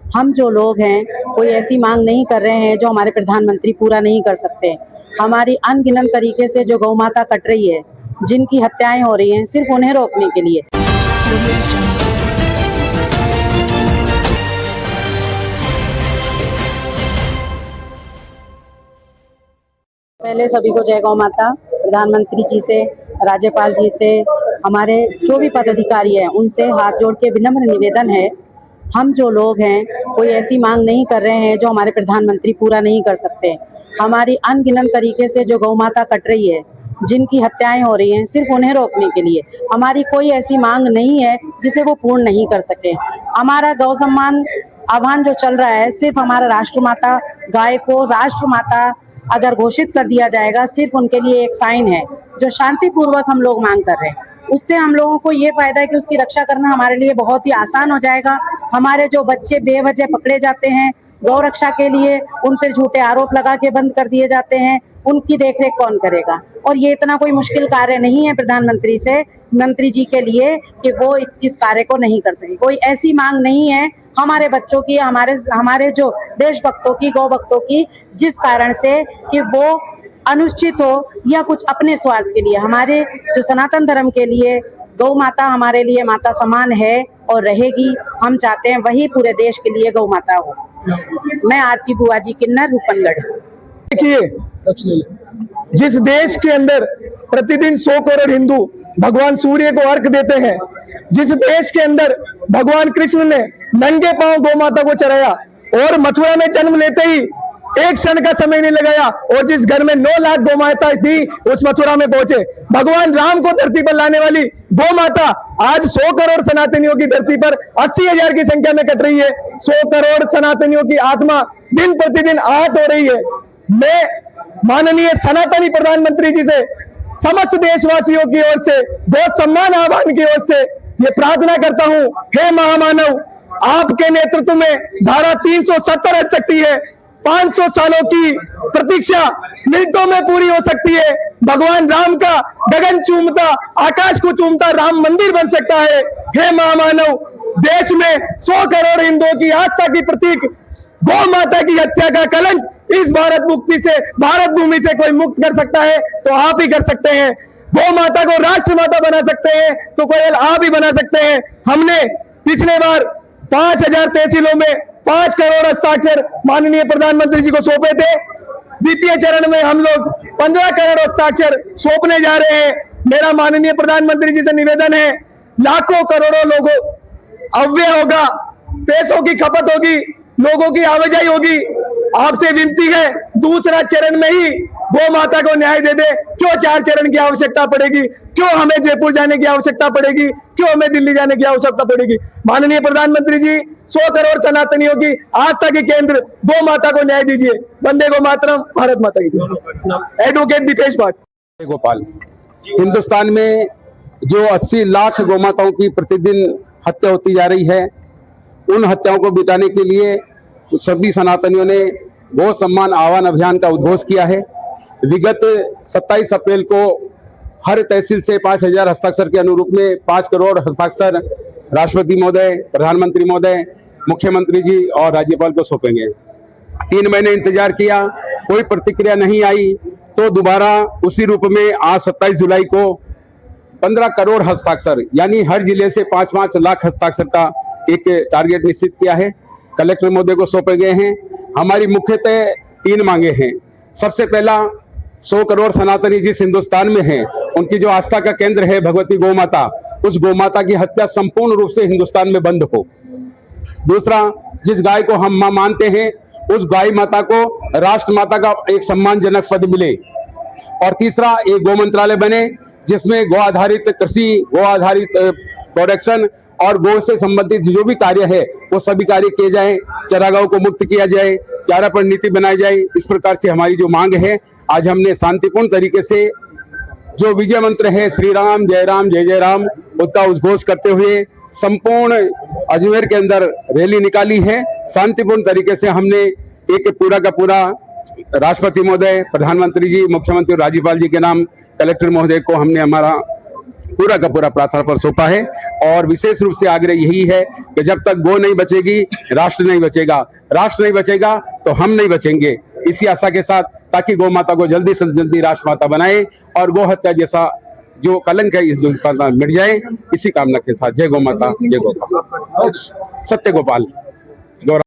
हम जो लोग हैं कोई ऐसी मांग नहीं कर रहे हैं जो हमारे प्रधानमंत्री पूरा नहीं कर सकते। हमारी अनगिनत तरीके से जो गौ माता कट रही है, जिनकी हत्याएं हो रही हैं, सिर्फ उन्हें रोकने के लिए। पहले सभी को जय गौ माता। प्रधानमंत्री जी से, राज्यपाल जी से, हमारे जो भी पदाधिकारी हैं उनसे हाथ जोड़ के विनम्र निवेदन है, हम जो लोग हैं कोई ऐसी मांग नहीं कर रहे हैं जो हमारे प्रधानमंत्री पूरा नहीं कर सकते। हमारी अनगिनत तरीके से जो गौ माता कट रही है, जिनकी हत्याएं हो रही हैं, सिर्फ उन्हें रोकने के लिए। हमारी कोई ऐसी मांग नहीं है जिसे वो पूर्ण नहीं कर सके। हमारा गौ सम्मान आह्वान जो चल रहा है, सिर्फ हमारा राष्ट्रमाता गाय को राष्ट्रमाता अगर घोषित कर दिया जाएगा, सिर्फ उनके लिए एक साइन है जो शांतिपूर्वक हम लोग मांग कर रहे हैं। उससे हम लोगों को ये फायदा है कि उसकी रक्षा करना हमारे लिए बहुत ही आसान हो जाएगा। हमारे जो बच्चे बेवजह पकड़े जाते हैं गौ रक्षा के लिए, उन पर झूठे आरोप लगा के बंद कर दिए जाते हैं, उनकी देखरेख कौन करेगा? और ये इतना कोई मुश्किल कार्य नहीं है प्रधानमंत्री से, मंत्री जी के लिए, कि वो इस कार्य को नहीं कर सके। कोई ऐसी मांग नहीं है हमारे बच्चों की, हमारे जो देशभक्तों की, गौ भक्तों की, जिस कारण से कि वो अनुचित हो या कुछ अपने स्वार्थ के लिए। हमारे जो सनातन धर्म के लिए गौ माता हमारे लिए माता समान है और रहेगी। हम चाहते हैं वही पूरे देश के लिए गौ माता हो। मैं आरती बुआजी किन्नर, रूपनगढ़। देखिए, जिस देश के अंदर प्रतिदिन 100 करोड़ हिंदू भगवान सूर्य को अर्घ देते हैं, जिस देश के अंदर भगवान कृष्ण ने नंगे पांव गौ माता को चढ़ाया और मथुरा में जन्म लेते ही एक क्षण का समय नहीं लगाया, और जिस घर में 9 लाख गौ माता थी उस मथुरा में पहुंचे, भगवान राम को धरती पर लाने वाली गौ माता आज 100 करोड़ सनातनियों की धरती पर 80,000 की संख्या में कट रही है। 100 करोड़ सनातनियों की आत्मा दिन प्रतिदिन आहत हो रही है। मैं माननीय सनातनी प्रधानमंत्री जी से, समस्त देशवासियों की ओर से, बहुत सम्मान आह्वान की ओर से ये प्रार्थना करता हूं, हे महामानव, आपके नेतृत्व में धारा 370 हट सकती है। 500 सालों की प्रतीक्षा मिनटों में पूरी हो सकती है। भगवान राम का गगन चूमता, आकाश को चूमता राम मंदिर बन सकता है। हे महामानव, देश में 100 करोड़ हिंदुओं की आस्था की प्रतीक गौ माता की हत्या का कलंक इस भारत मुक्ति से, भारत भूमि से कोई मुक्त कर सकता है तो आप ही कर सकते हैं। गौ माता को राष्ट्र माता बना सकते हैं तो कोई आप ही बना सकते हैं। हमने पिछले बार 5000 तहसीलों में 5 करोड़ हस्ताक्षर माननीय प्रधानमंत्री जी को सौंपे थे। द्वितीय चरण में हम लोग 15 करोड़ हस्ताक्षर सौंपने जा रहे हैं। मेरा माननीय प्रधानमंत्री जी से निवेदन है, लाखों करोड़ों लोगों अव्यय होगा, पैसों की खपत होगी, लोगों की आवाजाही होगी। आपसे विनती है, दूसरा चरण में ही गौ माता को न्याय दे दे। क्यों 4 चरण की आवश्यकता पड़ेगी? क्यों हमें जयपुर जाने की आवश्यकता पड़ेगी? क्यों हमें दिल्ली जाने की आवश्यकता पड़ेगी? माननीय प्रधानमंत्री जी, 100 करोड़ सनातनियों की आस्था के केंद्र गौ माता को न्याय दीजिए। वंदे गौ मातरम, भारत माता की जय। एडवोकेट दीपेश भाट। गोपाल, हिंदुस्तान में जो 80 लाख गौ माताओं की प्रतिदिन हत्या होती जा रही है, उन हत्याओं को मिटाने के लिए सभी सनातनियों ने गौ सम्मान आह्वान अभियान का उद्घोष किया है। विगत 27 अप्रैल को हर तहसील से 5000 हस्ताक्षर के अनुरूप में 5 करोड़ हस्ताक्षर राष्ट्रपति महोदय, प्रधानमंत्री महोदय, मुख्यमंत्री जी और राज्यपाल को सौंपेंगे। 3 महीने इंतजार किया, कोई प्रतिक्रिया नहीं आई, तो दोबारा उसी रूप में आज 27 जुलाई को 15 करोड़ हस्ताक्षर यानी हर जिले से 5-5 लाख हस्ताक्षर का एक टारगेट निश्चित किया है, कलेक्टर महोदय को सौंपे गए हैं। हमारी मुख्यतः 3 मांगे हैं। सबसे पहला, 100 करोड़ सनातनी जिस हिंदुस्तान में हैं, उनकी जो आस्था का केंद्र है भगवती गौ माता, उस गौ माता की हत्या संपूर्ण रूप से हिंदुस्तान में बंद हो। दूसरा, जिस गाय को हम मां मानते हैं, उस गाय माता को राष्ट्र माता का एक सम्मानजनक पद मिले। और तीसरा, एक गौ मंत्रालय बने जिसमें गौ आधारित कृषि, गौ आधारित प्रोडक्शन और गौ से संबंधित जो भी कार्य है वो सभी कार्य किए जाएं। चरागाहों को मुक्त किया जाए, चारा पर नीति बनाई जाए। इस प्रकार से हमारी जो मांग है, आज हमने शांतिपूर्ण तरीके से जो विजय मंत्र है श्री राम जय जय राम, उसका उद्घोष करते हुए संपूर्ण अजमेर के अंदर रैली निकाली है। शांतिपूर्ण तरीके से हमने एक पूरा का पूरा राष्ट्रपति महोदय, प्रधानमंत्री जी, मुख्यमंत्री और राज्यपाल जी के नाम कलेक्टर महोदय को हमने हमारा पूरा का पूरा प्रार्थना पर सौंपा है। और विशेष रूप से आग्रह यही है कि जब तक गौ नहीं बचेगी, राष्ट्र नहीं बचेगा, राष्ट्र नहीं बचेगा तो हम नहीं बचेंगे। इसी आशा के साथ, ताकि गौ माता को जल्दी से जल्दी राष्ट्र माता बनाए और गौ हत्या जैसा जो कलंक है इस हिंदुस्तान में मिट जाए, इसी कामना के साथ जय गौ माता, जय गौ। सत्य गोपाल।